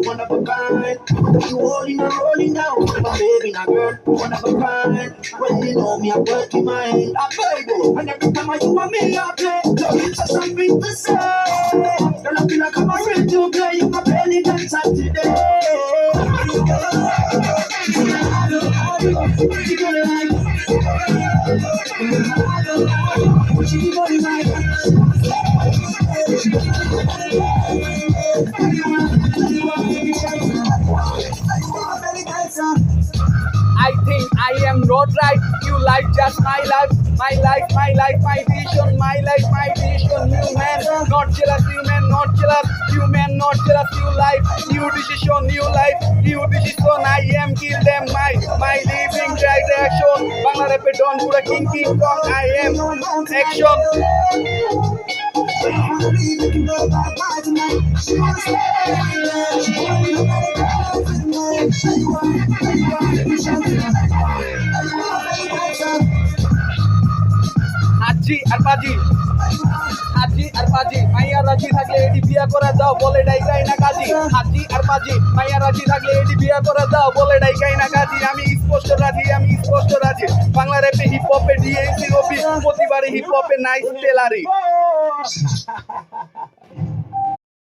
one of a kind. You holding and rolling down, my baby, now girl, one of a kind. When you know me, I work in mind. I beg, and every time you want me, I play. Love is just something to say. Girl, I feel like I'm ready to play. You my belly dance out today. I think I am not right. You like just my life, my vision, my life, my vision. You man, not jealous, you man, not jealous, you man, not jealous. You life, new decision, new life, new decision. I am kill them, my living direction. Bangla rap don pura king kong. I am action. Haji আর পাজি হাজি আর পাজি মাইয়া রাজি থাকলে এডি বিয়া করে দাও বলে ডাইকাই না কাজী হাজি আর পাজি মাইয়া রাজি থাকলে এডি বিয়া করে দাও বলে ডাইকাই না কাজী আমি স্পষ্ট রাজি বাংলা র্যাপে হিপ হপে ডিএসি রবি প্রতিবারে হিপ হপে নাইস টেলারি